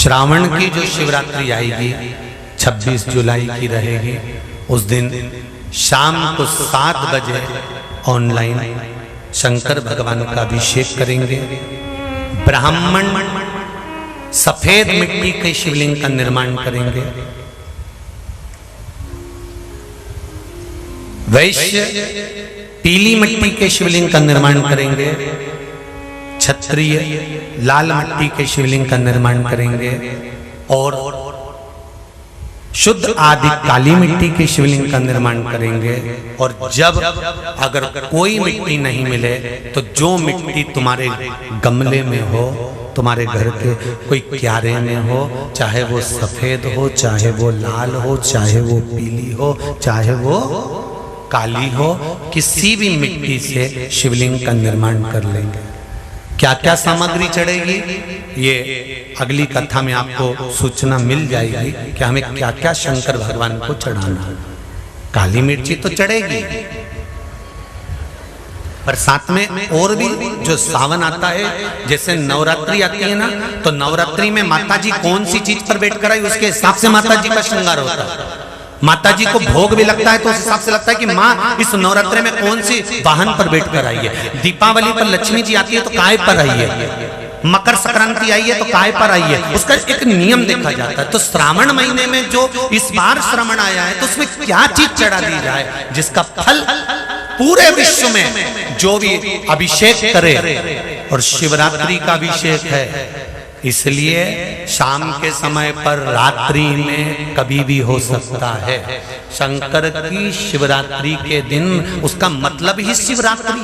श्रावण की जो शिवरात्रि आएगी 26 जुलाई की रहेगी, उस दिन शाम को 7 बजे ऑनलाइन शंकर भगवान का अभिषेक करेंगे। ब्राह्मण सफेद मिट्टी के शिवलिंग का निर्माण करेंगे। वैश्य पीली मिट्टी के शिवलिंग का निर्माण करेंगे। क्षत्रिय लाल मिट्टी के शिवलिंग का निर्माण करेंगे। और शुद्ध आदि काली मिट्टी के शिवलिंग का निर्माण करेंगे। और जब अगर कोई मिट्टी नहीं मिले तो जो मिट्टी तुम्हारे गमले में हो, तुम्हारे घर के कोई क्यारे में हो, चाहे वो सफेद हो, चाहे वो लाल हो, चाहे वो पीली हो, चाहे वो काली हो, किसी भी मिट्टी से शिवलिंग का निर्माण कर लेंगे। क्या क्या सामग्री चढ़ेगी ये अगली कथा में आपको सूचना मिल जाएगी कि हमें क्या क्या शंकर भगवान को चढ़ाना। काली मिर्ची तो चढ़ेगी, पर साथ में और भी जो सावन आता है, जैसे नवरात्रि आती है ना, तो नवरात्रि में माता जी कौन सी चीज पर बैठ कर आई उसके हिसाब से माता जी का श्रृंगार होता है। माता जी को भोग भी लगता है तो उस हिसाब से लगता है कि माँ इस नवरात्रि में कौन सी वाहन पर बैठ कर आई है। दीपावली पर लक्ष्मी जी आती है तो काय पर आई है। मकर संक्रांति आई है तो काय पर आई है। उसका एक नियम देखा जाता है। तो श्रावण महीने में जो इस बार श्रावण आया है तो उसमें क्या चीज चढ़ा दी जाए जिसका फल पूरे विश्व में जो भी अभिषेक करे। और शिवरात्रि का अभिषेक है, इसलिए शाम के समय पर रात्रि में कभी भी हो सकता है। शंकर की शिवरात्रि के दिन, उसका मतलब ही शिवरात्रि,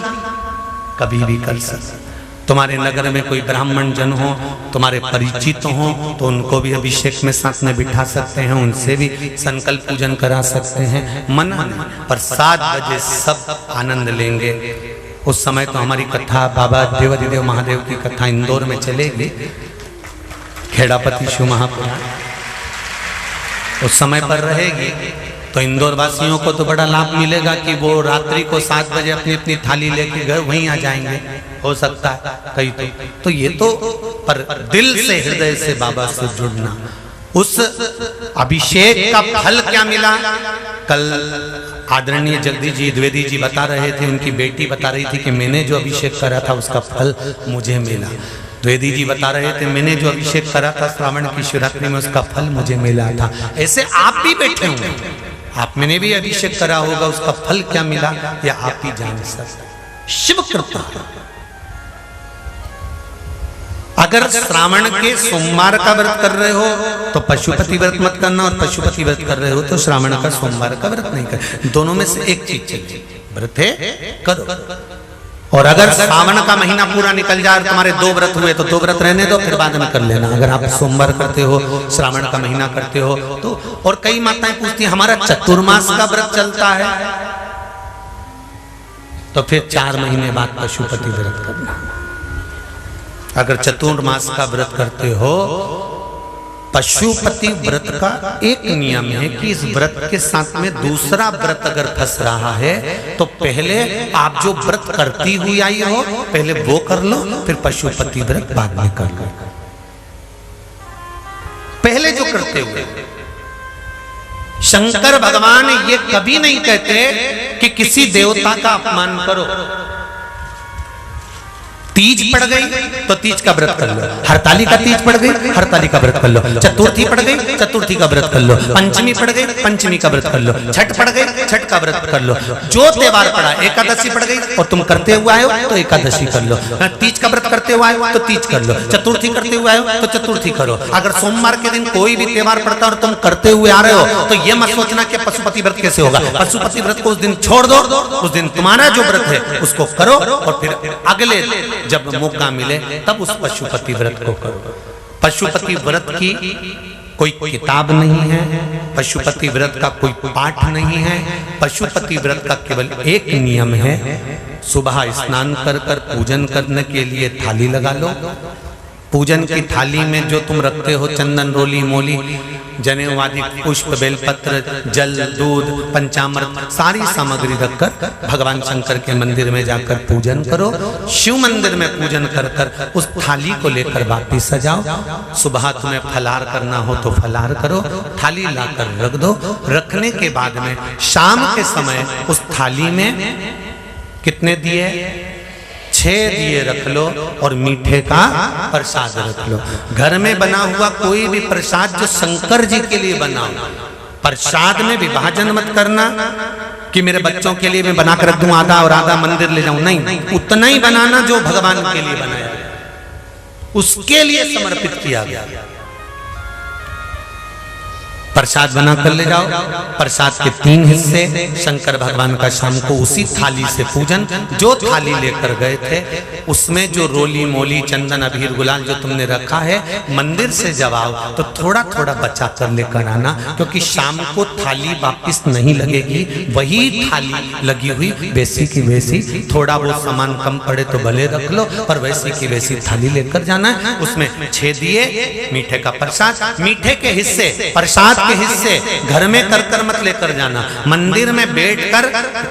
कभी भी कर सकते। तुम्हारे नगर में कोई ब्राह्मण जन हो, तुम्हारे परिचित हो, तो उनको भी अभिषेक में साथ में बिठा सकते हैं, उनसे भी संकल्प पूजन करा सकते हैं। मना नहीं, पर 7 बजे सब आनंद लेंगे। उस समय तो हमारी कथा बाबा देवाधिदेव महादेव की कथा इंदौर में चलेगी, खेड़ापति शिव महापुराण उस समय पर रहेगी। तो इंदौर वासियों को तो बड़ा लाभ मिलेगा कि वो रात्रि को 7 बजे अपनी अपनी थाली लेके घर वहीं आ जाएंगे, हो सकता है कहीं तो ये तो, पर दिल से हृदय से बाबा से जुड़ना। उस अभिषेक का फल क्या मिला, कल आदरणीय जगदीश जी द्विवेदी जी बता रहे थे, उनकी बेटी बता रही थी कि मैंने जो अभिषेक करा था उसका फल मुझे मिला। द्विवेदी जी बता रहे थे मैंने जो अभिषेक करा था श्रावण की शिवरात्रि में उसका फल मुझे मिला था। ऐसे आप भी बैठे होंगे, आप मैंने भी अभिषेक करा होगा, उसका फल क्या मिला या आप ही जान सकते। शिव कृपा। अगर श्रावण के सोमवार का व्रत कर रहे हो तो पशुपति व्रत मत करना, और पशुपति व्रत कर रहे हो तो श्रावण का सोमवार का व्रत नहीं कर। दोनों में से एक चीज चाहिए, व्रत है करो। और अगर श्रावण का महीना पूरा निकल जाए और तुम्हारे 2 व्रत हुए तो 2 व्रत रहने दो, फिर बाद में कर लेना। अगर आप सोमवार करते हो, श्रावण का महीना करते हो तो। और कई माताएं पूछती हैं हमारा चतुर्मास का व्रत चलता है तो फिर 4 महीने बाद पशुपति व्रत करना। अगर चतुर्मास का व्रत करते हो, पशुपति व्रत का एक नियम है कि इस व्रत के साथ में दूसरा व्रत अगर फंस रहा है तो पहले आप जो व्रत करती हुई आई हो पहले वो कर लो, फिर पशुपति व्रत बाद में कर लो। पहले जो करते हुए शंकर भगवान ये कभी नहीं कहते कि किसी देवता का अपमान करो। तीज पड़ गई तो तीज का व्रत कर लो, हरताली का तीज पड़ गई हरताली का व्रत कर लो, चतुर्थी पड़ गई चतुर्थी का व्रत कर लो, पंचमी पड़ गई पंचमी का व्रत कर लो, छठ पड़ गई छठ का व्रत कर लो। जो त्योहार पड़ा, एकादशी पड़ गई और तुम करते हुए आए हो तो एकादशी कर लो, तीज का व्रत करते हुए आए हो तो तीज कर लो, चतुर्थी करते हुए आए हो तो चतुर्थी करो। अगर सोमवार के दिन कोई भी त्योहार पड़ता है और तुम करते हुए आ रहे हो तो ये मत सोचना कि पशुपति व्रत कैसे होगा। पशुपति व्रत को उस दिन छोड़ दो, उस दिन तुम्हारा जो व्रत है उसको करो और फिर अगले जब मौका मिले तब उस पशुपति व्रत को करो। पशुपति व्रत की कोई किताब नहीं है, पशुपति व्रत का कोई पाठ नहीं है। पशुपति व्रत का केवल एक नियम है, सुबह स्नान कर कर पूजन करने के लिए थाली लगा लो, पूजन की थाली में जो तुम रखते हो चंदन, रोली, मोली, जनेऊ आदि, पुष्प, बेलपत्र, जल, दूध, पंचामृत, सारी सामग्री रखकर भगवान शंकर के मंदिर में जाकर पूजन करो। शिव मंदिर में पूजन कर कर उस थाली को लेकर वापिस सजाओ। सुबह तुम्हें फलाहार करना हो तो फलाहार करो, थाली लाकर रख दो। रखने के बाद में शाम के समय उस थाली में कितने दिए? 6 दिए रख लो और मीठे का प्रसाद रख लो। घर में बना हुआ कोई भी प्रसाद जो शंकर जी के लिए बना हो, प्रसाद में विभाजन मत करना कि मेरे बच्चों के लिए मैं बना कर रख दूं आधा और आधा मंदिर ले जाऊं, नहीं, उतना ही बनाना जो भगवान के लिए बनाया, उसके लिए समर्पित किया गया। प्रसाद बना कर ले जाओ। प्रसाद के 3 हिस्से, शंकर भगवान का शाम को उसी थाली से पूजन। जो थाली लेकर गए थे उसमें जो रोली, मोली, चंदन, अबीर, गुलाल जो तुमने रखा है, मंदिर से जब आओ तो थोड़ा थोड़ा बचा कर लेकर आना, क्योंकि शाम को थाली वापिस नहीं लगेगी, वही थाली लगी हुई वैसी की वैसी। थोड़ा वो सामान कम पड़े तो भले रख लो, पर वैसी की वैसी थाली लेकर जाना है। उसमें 6 दिए, मीठे का प्रसाद, मीठे के हिस्से, प्रसाद के हिस्से घर में कर कर मत लेकर जाना, मंदिर में बैठकर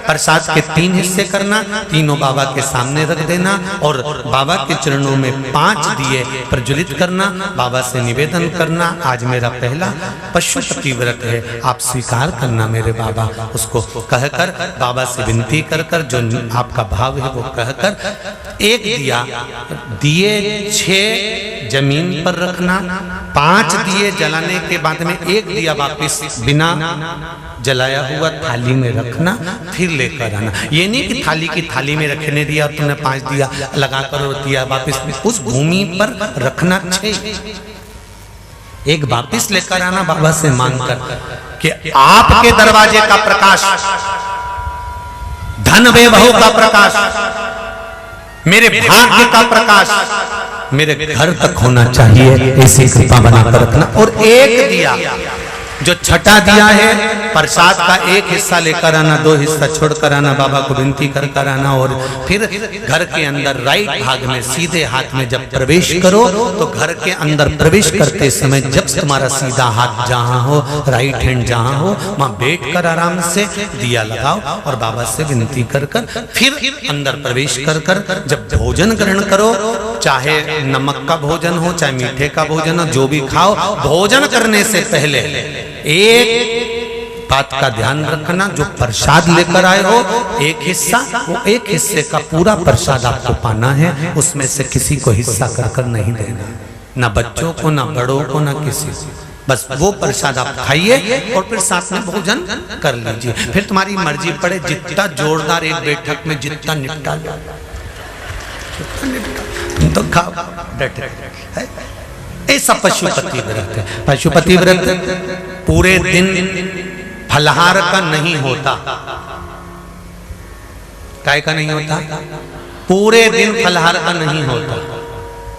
प्रसाद के 3 हिस्से करना, तीनों बाबा के सामने रख देना और बाबा के चरणों में 5 दिए प्रज्वलित करना। बाबा से निवेदन करना, आज मेरा पहला पशुपति व्रत है, आप स्वीकार करना मेरे बाबा। उसको कहकर बाबा से विनती कर कर जो आपका भाव है वो कहकर 1 दिया, दिए 6 जमीन पर रखना, 5 दिए जलाने के बाद में 1 दिया वापिस बिना जलाया हुआ थाली में रखना, फिर लेकर आना। ये नहीं कि थाली की थाली में रखने दिया और तुमने 5 दिया लगा कर दिया वापिस, उस भूमि पर रखना 6, 1 वापिस लेकर आना बाबा से मांगकर कि आपके दरवाजे का प्रकाश, धन वैभव का प्रकाश, मेरे भाग्य का प्रकाश मेरे घर तक होना चाहिए, ऐसी कृपा बनाकर रखना। और 1 दिया जो छठा दिया है प्रसाद का 1 हिस्सा लेकर आना, 2 हिस्सा छोड़कर आना, बाबा को विनती कर कर आना। और फिर घर के अंदर राइट भाग में सीधे हाथ में जब प्रवेश करो तो घर के अंदर प्रवेश करते समय जब तुम्हारा सीधा हाथ जहां हो, राइट हैंड जहां हो, वहां बैठ कर आराम से दिया लगाओ और बाबा से विनती कर कर फिर अंदर प्रवेश कर कर जब भोजन ग्रहण करो, चाहे नमक का भोजन हो चाहे मीठे का भोजन हो, जो भी खाओ, भोजन करने से पहले एक बात का ध्यान रखना, जो प्रसाद लेकर आए हो 1 हिस्सा, वो 1 हिस्से का पूरा प्रसाद आपको पाना है, उसमें से किसी को हिस्सा कर कर नहीं देना, ना बच्चों को, ना बड़ों को, ना किसी को। बस वो प्रसाद आप खाइए और फिर साथ में भोजन कर लीजिए। फिर तुम्हारी मर्जी पड़े, जितना जोरदार एक बैठक में जितना निपटा लो तो खाओ, बैठे। ऐसा पशुपति व्रत है। पशुपति व्रत पूरे दिन फलहार का नहीं होता। काय का नहीं होता? पूरे दिन फलहार का नहीं होता।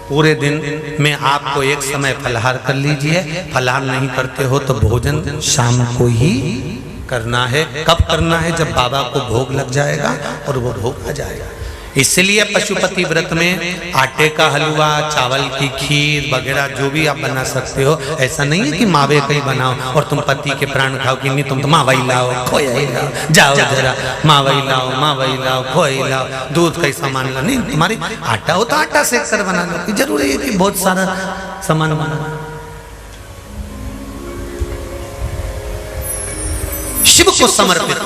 पूरे दिन में आपको एक समय फलहार कर लीजिए। फलहार नहीं करते हो तो भोजन शाम को ही करना है। कब करना है? जब बाबा को भोग लग जाएगा और वो भोग आ जाएगा। इसलिए पशुपति व्रत में आटे का हलवा, चावल की खीर वगैरह जो भी आप बना सकते हो। ऐसा नहीं है कि मावे का ही बनाओ और तुम पति के प्राण खाओ कि नहीं, तुम तो मावई लाओ, खोया लाओ, जाओ जरा मावई लाओ, खोया लाओ, दूध का ही सामान ला। नहीं, तुम्हारी आटा हो तो आटा सेक कर बना लो। जरूरी है कि बहुत सारा सामान बना। शिव को समर्पित